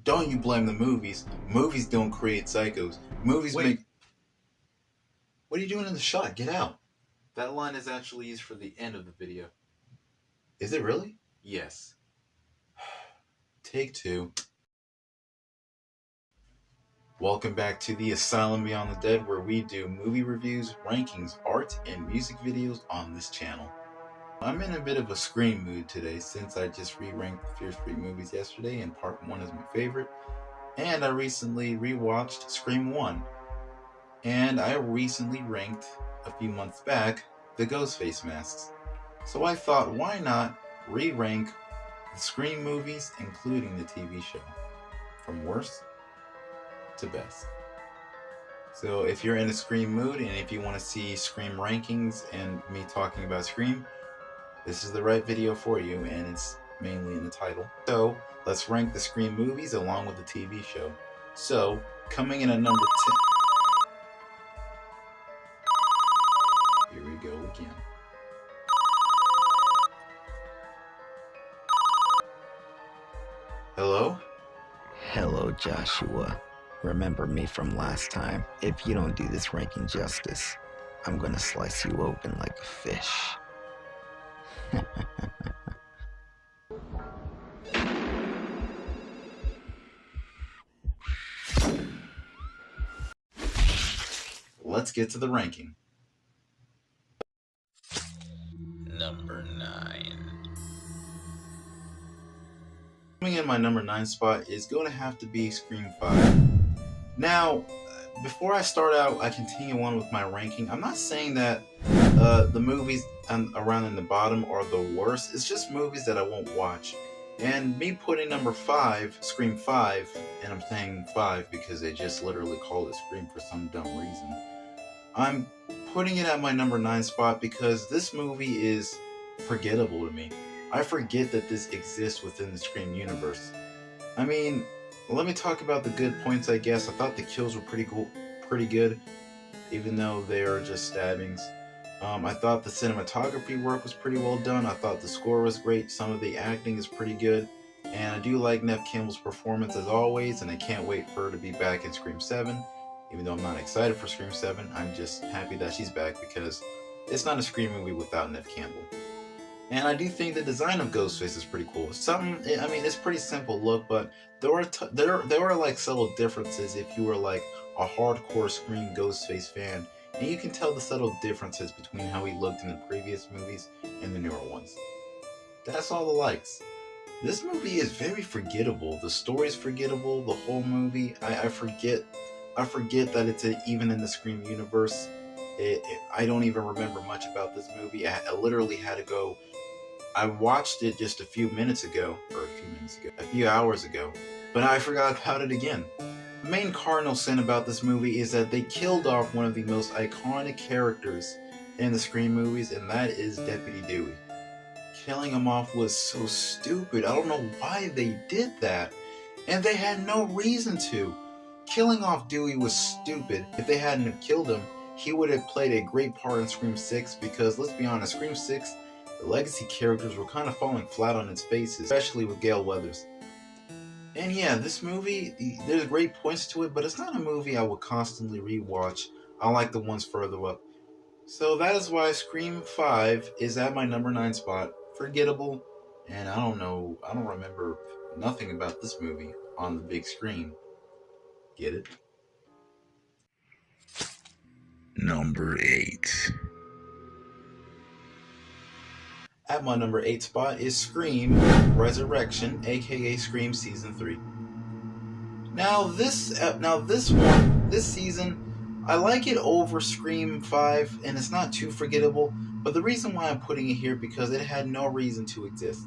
Don't you blame the movies. Movies don't create psychos. Movies Wait, make... What are you doing in the shot? Get out. That line is actually used for the end of the video. Is it really? Yes. Take two. Welcome back to the Asylum Beyond the Dead, where we do movie reviews, rankings, art, and music videos on this channel. I'm in a bit of a Scream mood today since I just re-ranked the Fear Street movies yesterday, and part 1 is my favorite. And I recently rewatched Scream 1. And I recently ranked, a few months back, the Ghostface masks. So I thought, why not re-rank the Scream movies, including the TV show, from worst to best. So if you're in a Scream mood, and if you want to see Scream rankings and me talking about Scream, this is the right video for you, and it's mainly in the title. So let's rank the Scream movies along with the TV show. So coming in at number 10. Here we go again. Hello? Hello, Joshua. Remember me from last time. If you don't do this ranking justice, I'm gonna slice you open like a fish. Let's get to the ranking. Number 9. Coming in my number 9 spot is going to have to be Scream 5. Now, before I start out, I continue on with my ranking. I'm not saying that the movies around in the bottom are the worst. It's just movies that I won't watch. And me putting number 5, Scream 5, and I'm saying 5 because they just literally called it Scream for some dumb reason. I'm putting it at my number 9 spot because this movie is forgettable to me. I forget that this exists within the Scream universe. I mean, let me talk about the good points, I guess. I thought the kills were pretty good, even though they are just stabbings. I thought the cinematography work was pretty well done. I thought the score was great. Some of the acting is pretty good. And I do like Neve Campbell's performance as always, and I can't wait for her to be back in Scream 7. Even though I'm not excited for Scream 7, I'm just happy that she's back because it's not a Scream movie without Neve Campbell. And I do think the design of Ghostface is pretty cool. It's pretty simple look, but there are like subtle differences if you were like a hardcore Scream Ghostface fan, and you can tell the subtle differences between how he looked in the previous movies and the newer ones. That's all the likes. This movie is very forgettable. The story's forgettable. The whole movie, I forget that it's even in the Scream universe. I don't even remember much about this movie. I literally had to go. I watched it just a few hours ago, but I forgot about it again. The main cardinal sin about this movie is that they killed off one of the most iconic characters in the Scream movies, and that is Deputy Dewey. Killing him off was so stupid. I don't know why they did that, and they had no reason to. Killing off Dewey was stupid. If they hadn't have killed him, he would have played a great part in Scream 6, because let's be honest, Scream 6, the legacy characters were kind of falling flat on its faces, especially with Gale Weathers. And yeah, this movie, there's great points to it, but it's not a movie I would constantly rewatch. I like the ones further up. So that is why Scream 5 is at my number 9 spot. Forgettable, and I don't remember nothing about this movie on the big screen. Get it? Number 8. At my number 8 spot is Scream Resurrection, aka Scream Season 3. Now this season, I like it over Scream 5, and it's not too forgettable, but the reason why I'm putting it here because it had no reason to exist.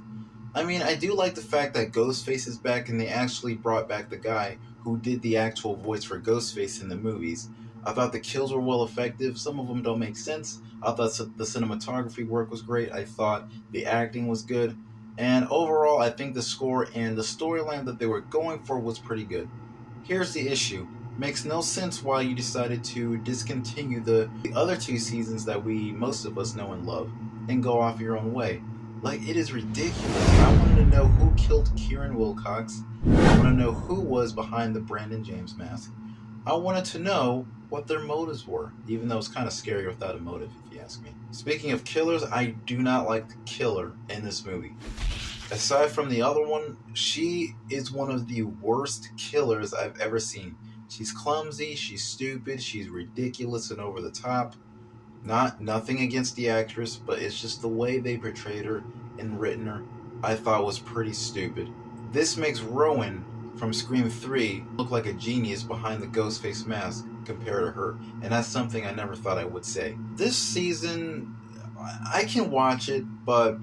I mean, I do like the fact that Ghostface is back, and they actually brought back the guy who did the actual voice for Ghostface in the movies. I thought the kills were well effective. Some of them don't make sense. I thought the cinematography work was great. I thought the acting was good. And overall, I think the score and the storyline that they were going for was pretty good. Here's the issue. Makes no sense why you decided to discontinue the other 2 seasons that most of us know and love and go off your own way. Like, it is ridiculous. I wanted to know who killed Kieran Wilcox. I want to know who was behind the Brandon James mask. I wanted to know what their motives were, even though it's kind of scary without a motive, if you ask me. Speaking of killers, I do not like the killer in this movie. Aside from the other one, she is one of the worst killers I've ever seen. She's clumsy, she's stupid, she's ridiculous and over the top. Nothing against the actress, but it's just the way they portrayed her and written her, I thought was pretty stupid. This makes Rowan from Scream 3 look like a genius behind the Ghostface mask compared to her, and that's something I never thought I would say. This season, I can watch it, but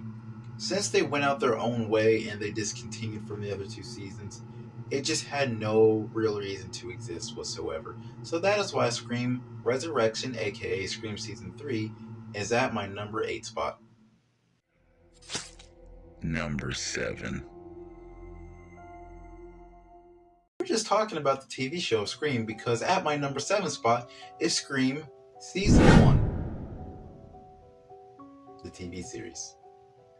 since they went out their own way and they discontinued from the other two seasons, it just had no real reason to exist whatsoever. So that is why Scream Resurrection, aka Scream Season 3, is at my number 8 spot. Number 7. We're just talking about the TV show Scream because at my number 7 spot is Scream Season 1, the TV series.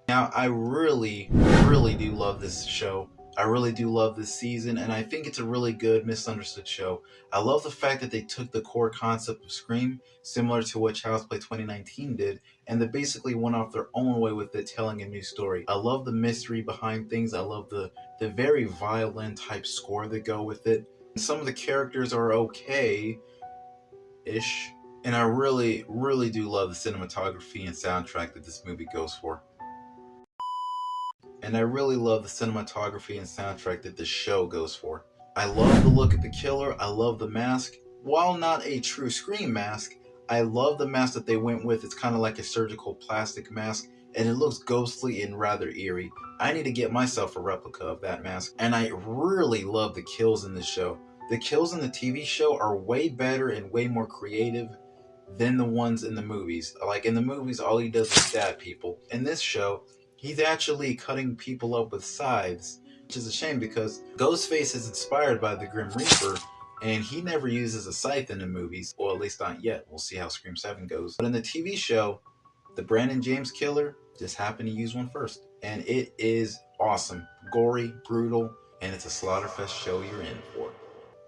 Now, I really do love this show. I really do love this season, and I think it's a really good, misunderstood show. I love the fact that they took the core concept of Scream, similar to what Child's Play 2019 did, and they basically went off their own way with it, telling a new story. I love the mystery behind things. I love the very violin type score that go with it. Some of the characters are okay-ish, and I really do love the cinematography and soundtrack that this movie goes for. And I really love the cinematography and soundtrack that this show goes for. I love the look of the killer. I love the mask. While not a true Scream mask, I love the mask that they went with. It's kind of like a surgical plastic mask, and it looks ghostly and rather eerie. I need to get myself a replica of that mask. And I really love the kills in this show. The kills in the TV show are way better and way more creative than the ones in the movies. Like, in the movies, all he does is stab people. In this show, he's actually cutting people up with scythes, which is a shame because Ghostface is inspired by the Grim Reaper, and he never uses a scythe in the movies, or at least not yet. We'll see how Scream 7 goes. But in the TV show, the Brandon James killer just happened to use one first, and it is awesome, gory, brutal, and it's a slaughterfest show you're in for.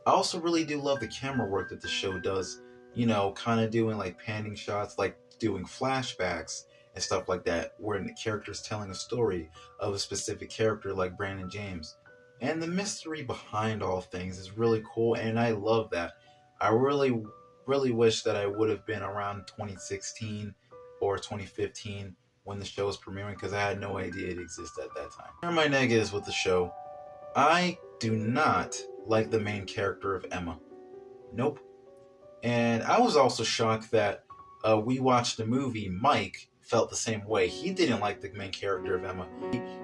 I also really do love the camera work that the show does, you know, kind of doing like panning shots, like doing flashbacks and stuff like that, where the character is telling a story of a specific character like Brandon James. And the mystery behind all things is really cool, and I love that. I really wish that I would have been around 2016 or 2015 when the show was premiering, because I had no idea it existed at that time. Here are my negatives with the show. I do not like the main character of Emma. Nope. And I was also shocked that we watched the movie Mike felt the same way. He didn't like the main character of Emma.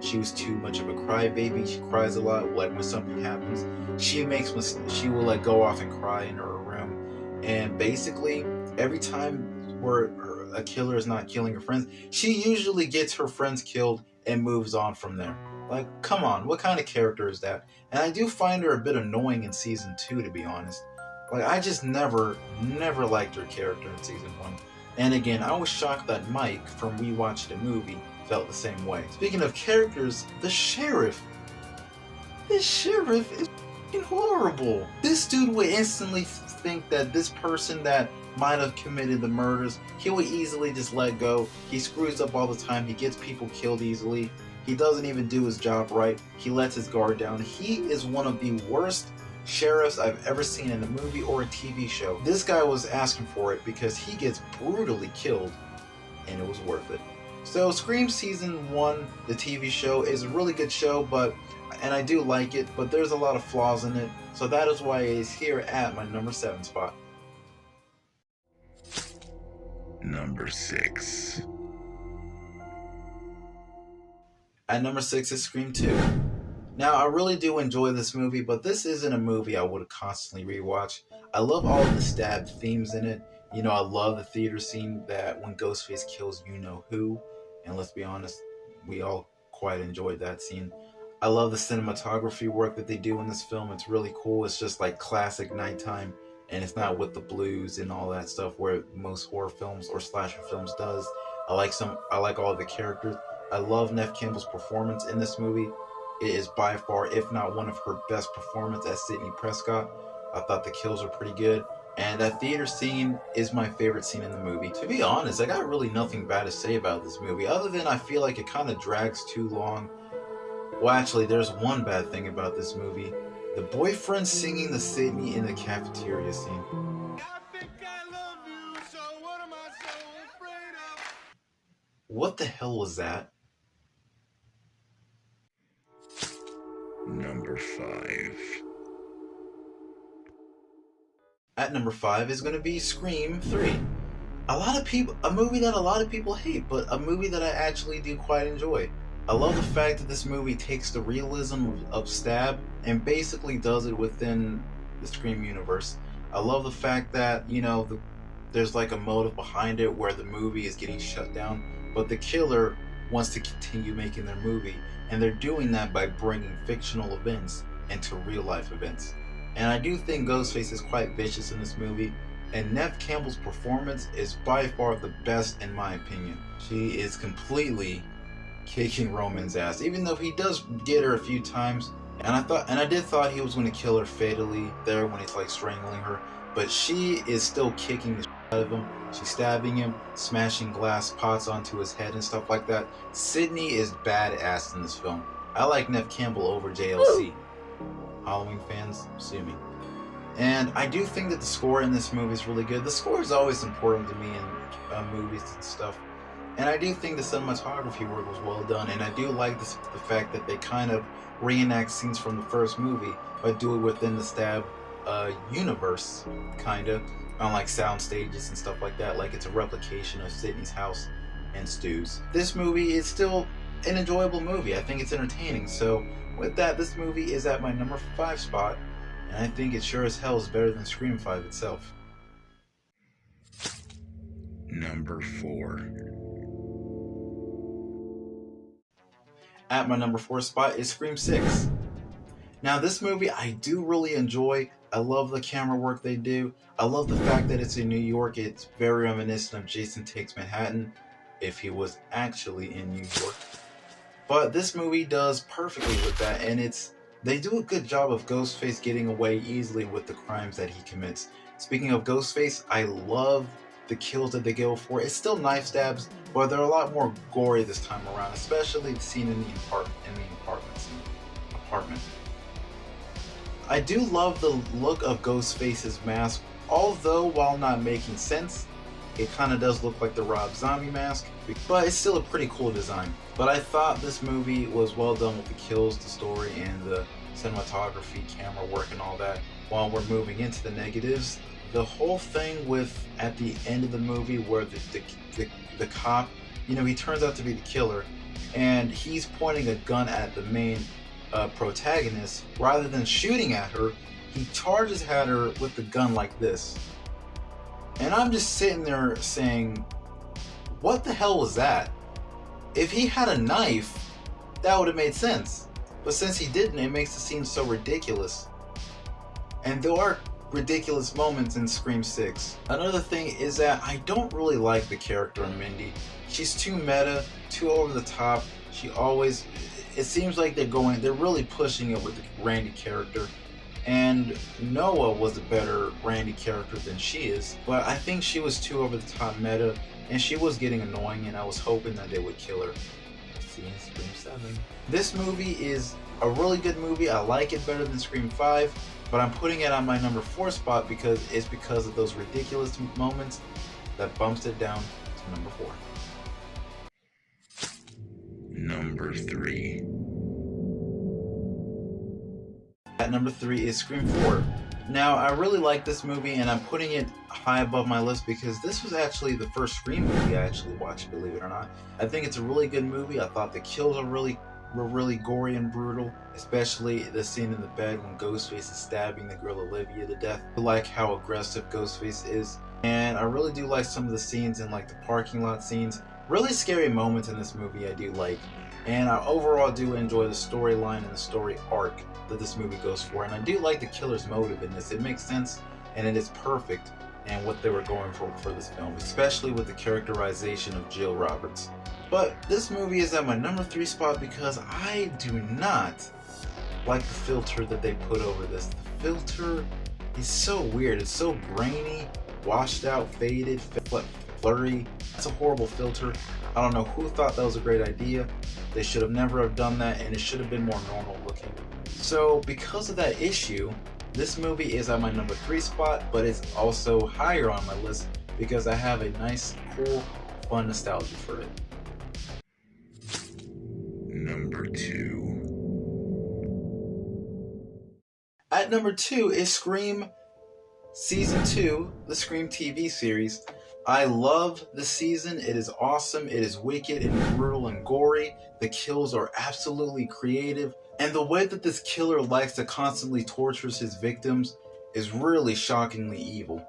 She was too much of a crybaby. She cries a lot. Like when something happens, she will like go off and cry in her room. And basically, every time where a killer is not killing her friends, she usually gets her friends killed and moves on from there. Like, come on, what kind of character is that? And I do find her a bit annoying in season 2, to be honest. Like, I just never liked her character in season 1. And again, I was shocked that Mike from We Watched a Movie felt the same way. Speaking of characters, the sheriff. This sheriff is f***ing horrible. This dude would instantly think that this person that might have committed the murders, he would easily just let go. He screws up all the time. He gets people killed easily. He doesn't even do his job right. He lets his guard down. He is one of the worst sheriffs I've ever seen in a movie or a TV show. This guy was asking for it because he gets brutally killed, and it was worth it. So Scream Season 1, the TV show, is a really good show, and I do like it, but there's a lot of flaws in it, so that is why it is here at my number 7 spot. Number 6. At number 6 is Scream 2. Now, I really do enjoy this movie, but this isn't a movie I would constantly rewatch. I love all of the stabbed themes in it. You know, I love the theater scene that when Ghostface kills you-know-who, and let's be honest, we all quite enjoyed that scene. I love the cinematography work that they do in this film. It's really cool. It's just like classic nighttime, and it's not with the blues and all that stuff where most horror films or slasher films does. I like all of the characters. I love Neve Campbell's performance in this movie. It is by far, if not one of her best performances as Sidney Prescott. I thought the kills were pretty good. And that theater scene is my favorite scene in the movie. To be honest, I got really nothing bad to say about this movie, other than I feel like it kind of drags too long. Well, actually, there's one bad thing about this movie. The boyfriend singing to Sidney in the cafeteria scene. What the hell was that? Number 5. At number 5 is going to be Scream 3. A movie that a lot of people hate, but a movie that I actually do quite enjoy. I love the fact that this movie takes the realism of Stab and basically does it within the Scream universe. I love the fact that, there's like a motive behind it where the movie is getting shut down, but the killer wants to continue making their movie, and they're doing that by bringing fictional events into real life events. And I do think Ghostface is quite vicious in this movie, and Neve Campbell's performance is by far the best in my opinion. She is completely kicking Roman's ass, even though he does get her a few times. And I did thought he was going to kill her fatally there when he's like strangling her, but she is still kicking the shit out of him. She's stabbing him, smashing glass pots onto his head and stuff like that. Sidney is badass in this film. I like Neve Campbell over JLC. Halloween fans, sue me. And I do think that the score in this movie is really good. The score is always important to me in movies and stuff. And I do think the cinematography work was well done. And I do like the fact that they kind of reenact scenes from the first movie, but do it within the Stab universe, kind of, on like sound stages and stuff like that. Like it's a replication of Sidney's house and Stu's. This movie is still an enjoyable movie. I think it's entertaining. So with that, this movie is at my number 5 spot. And I think it sure as hell is better than Scream 5 itself. Number 4. At my number 4 spot is Scream 6. Now this movie I do really enjoy. I love the camera work they do. I love the fact that it's in New York. It's very reminiscent of Jason Takes Manhattan, if he was actually in New York. But this movie does perfectly with that, and they do a good job of Ghostface getting away easily with the crimes that he commits. Speaking of Ghostface, I love the kills that they go for. It's still knife stabs, but they're a lot more gory this time around, especially the scene in the apartment. I do love the look of Ghostface's mask, although while not making sense, it kind of does look like the Rob Zombie mask, but it's still a pretty cool design. But I thought this movie was well done with the kills, the story, and the cinematography, camera work, and all that. While we're moving into the negatives, the whole thing with at the end of the movie where the cop, he turns out to be the killer, and he's pointing a gun at the main protagonist. Rather than shooting at her, he charges at her with the gun like this. And I'm just sitting there saying, what the hell was that? If he had a knife, that would have made sense. But since he didn't, it makes it seem so ridiculous. And there are ridiculous moments in Scream 6. Another thing is that I don't really like the character of Mindy. She's too meta, too over the top. It seems like they're really pushing it with the Randy character. And Noah was a better Randy character than she is, but I think she was too over the top meta, and she was getting annoying, and I was hoping that they would kill her. See you in Scream 7. This movie is a really good movie. I like it better than Scream 5, but I'm putting it on my number 4 spot because of those ridiculous moments that bumps it down to number 4. Number 3. At number 3 is Scream 4. Now, I really like this movie, and I'm putting it high above my list because this was actually the first Scream movie I actually watched, believe it or not. I think it's a really good movie. I thought the kills were really gory and brutal, especially the scene in the bed when Ghostface is stabbing the girl Olivia to death. I like how aggressive Ghostface is, and I really do like some of the scenes in like the parking lot scenes. Really scary moments in this movie I do like, and I overall do enjoy the storyline and the story arc that this movie goes for, and I do like the killer's motive in this. It makes sense, and it is perfect in what they were going for this film, especially with the characterization of Jill Roberts. But this movie is at my number 3 spot because I do not like the filter that they put over this. The filter is so weird. It's so grainy, washed out, faded, blurry. It's a horrible filter. I don't know who thought that was a great idea. They should have never have done that, and it should have been more normal looking. So because of that issue, this movie is at my number 3 spot, but it's also higher on my list because I have a nice, cool, fun nostalgia for it. Number 2. At number 2 is Scream Season 2, the Scream TV series. I love the season. It is awesome. It is wicked and brutal and gory. The kills are absolutely creative. And the way that this killer likes to constantly torture his victims is really shockingly evil.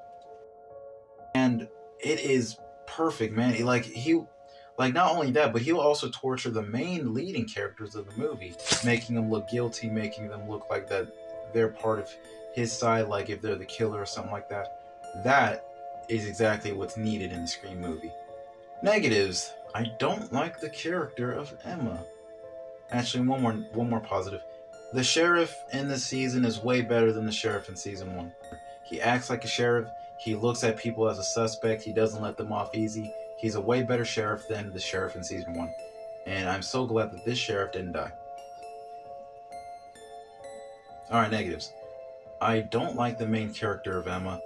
And it is perfect, man. Not only that, but he'll also torture the main leading characters of the movie, making them look guilty, making them look like that they're part of his side, like if they're the killer or something like that. That is exactly what's needed in the Scream movie. Negatives. I don't like the character of Emma. Actually, one more positive. The sheriff in this season is way better than the sheriff in season 1. He acts like a sheriff. He looks at people as a suspect. He doesn't let them off easy. He's a way better sheriff than the sheriff in season 1. And I'm so glad that this sheriff didn't die. Alright, negatives. I don't like the main character of Emma.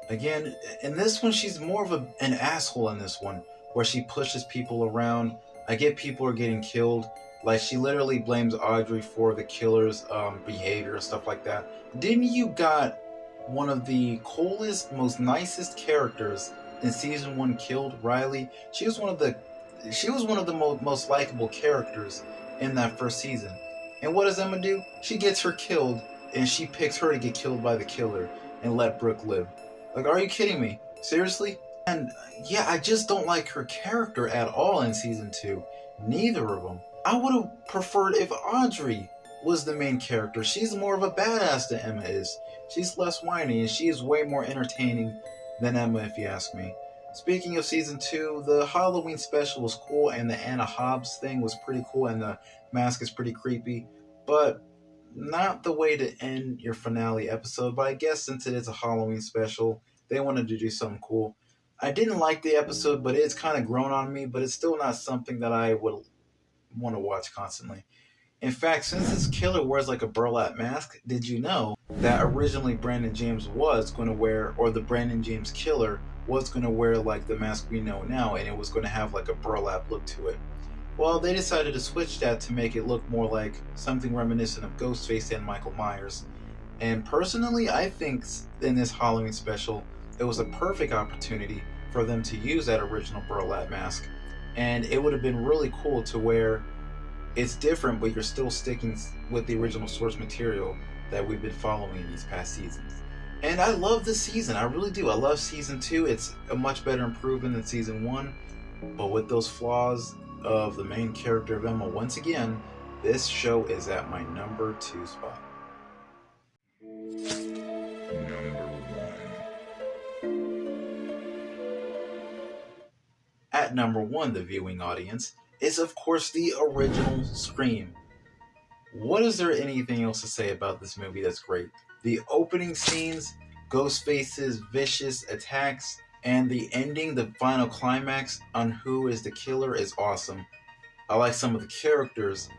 Again, in this one, she's more of an asshole in this one, where she pushes people around. I get people are getting killed. Like, she literally blames Audrey for the killer's behavior and stuff like that. Didn't you got one of the coolest, most nicest characters in season 1 killed, Riley? She was one of the most likable characters in that first season. And what does Emma do? She gets her killed, and she picks her to get killed by the killer and let Brooke live. Like, are you kidding me? Seriously? And yeah, I just don't like her character at all in season 2. Neither of them. I would have preferred if Audrey was the main character. She's more of a badass than Emma is. She's less whiny, and she is way more entertaining than Emma, if you ask me. Speaking of season 2, the Halloween special was cool, and the Anna Hobbs thing was pretty cool, and the mask is pretty creepy, but not the way to end your finale episode. But I guess since it is a Halloween special, they wanted to do something cool. I didn't like the episode, but it's kind of grown on me, but it's still not something that I would want to watch constantly. In fact, since this killer wears like a burlap mask, did you know that originally Brandon James was going to wear, or the Brandon James killer was going to wear like the mask we know now, and it was going to have like a burlap look to it? Well, they decided to switch that to make it look more like something reminiscent of Ghostface and Michael Myers. And personally, I think in this Halloween special, it was a perfect opportunity for them to use that original burlap mask. And it would have been really cool to wear. It's different, but you're still sticking with the original source material that we've been following these past seasons. And I love this season, I really do. I love season 2. It's a much better improvement than season 1. But with those flaws of the main character of Emma, once again, this show is at my number 2 spot. Number 1. At number 1, the viewing audience, is of course the original Scream. What is there anything else to say about this movie that's great? The opening scenes, Ghostface's vicious attacks, and the ending, the final climax on who is the killer is awesome. I like some of the characters.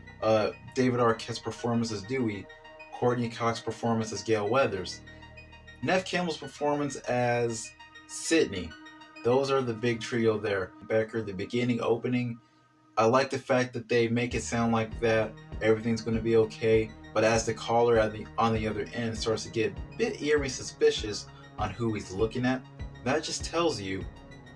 David Arquette's performance as Dewey, Courtney Cox's performance as Gale Weathers, Neve Campbell's performance as Sydney. Those are the big trio there. Becker, the beginning, opening. I like the fact that they make it sound like that everything's going to be okay, but as the caller on the other end starts to get a bit eerie suspicious on who he's looking at, that just tells you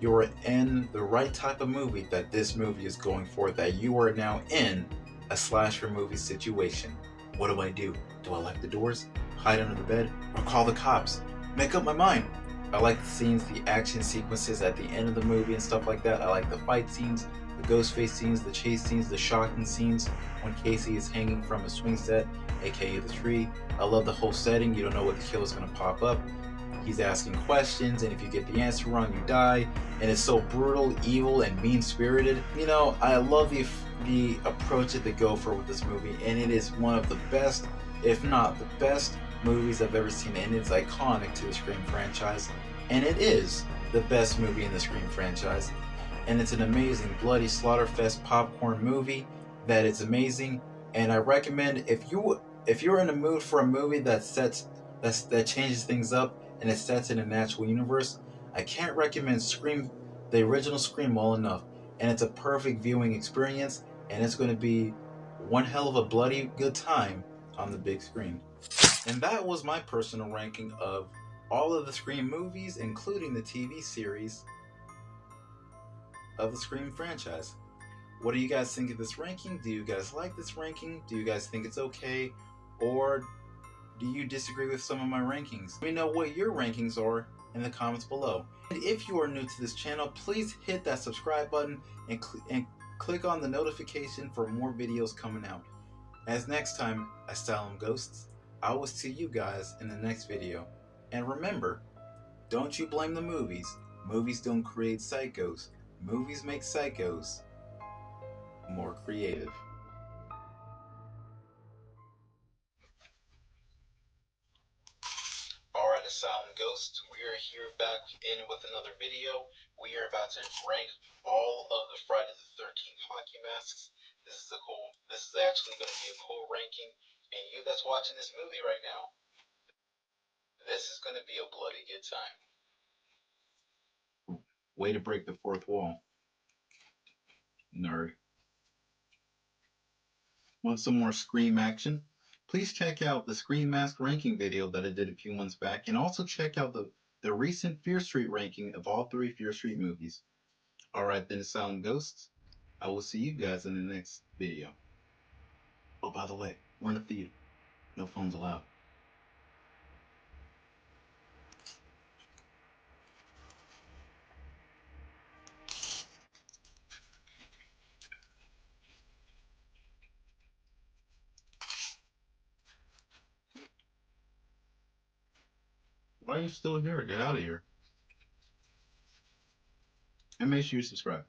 you're in the right type of movie that this movie is going for, that you are now in a slasher movie situation. What do? Do I lock the doors, hide under the bed, or call the cops? Make up my mind. I like the scenes, the action sequences at the end of the movie and stuff like that. I like the fight scenes, the Ghostface scenes, the chase scenes, the shocking scenes when Casey is hanging from a swing set, aka the tree. I love the whole setting. You don't know what the killer's going to pop up. He's asking questions, and if you get the answer wrong, you die. And it's so brutal, evil, and mean-spirited. You know, I love the approach that they go for with this movie, and it is one of the best, if not the best, movies I've ever seen, and it's iconic to the Scream franchise. And it is the best movie in the Scream franchise. And it's an amazing bloody slaughterfest popcorn movie that is amazing. And I recommend if you're in a mood for a movie that changes things up and it sets in a natural universe, I can't recommend Scream, the original Scream, well enough. And it's a perfect viewing experience, and it's going to be one hell of a bloody good time on the big screen. And that was my personal ranking of all of the Scream movies, including the TV series of the Scream franchise. What do you guys think of this ranking? Do you guys like this ranking? Do you guys think it's okay? Or do you disagree with some of my rankings? Let me know what your rankings are in the comments below. And if you are new to this channel, please hit that subscribe button and click on the notification for more videos coming out. As next time, Asylum Ghosts, I will see you guys in the next video. And remember, don't you blame the movies. Movies don't create psychos. Movies make psychos more creative. Alright, Asylum Ghosts, we are here back in with another video. We are about to rank all of the Friday the 13th hockey masks. This is actually going to be a cool ranking. And you that's watching this movie right now, this is going to be a bloody good time. Way to break the fourth wall, nerd. Want some more Scream action? Please check out the Scream Mask ranking video that I did a few months back, and also check out the recent Fear Street ranking of all 3 Fear Street movies. Alright then, Asylum Ghosts, I will see you guys in the next video. Oh, by the way, we're in the theater. No phones allowed. Why are you still here? Get out of here. And make sure you subscribe.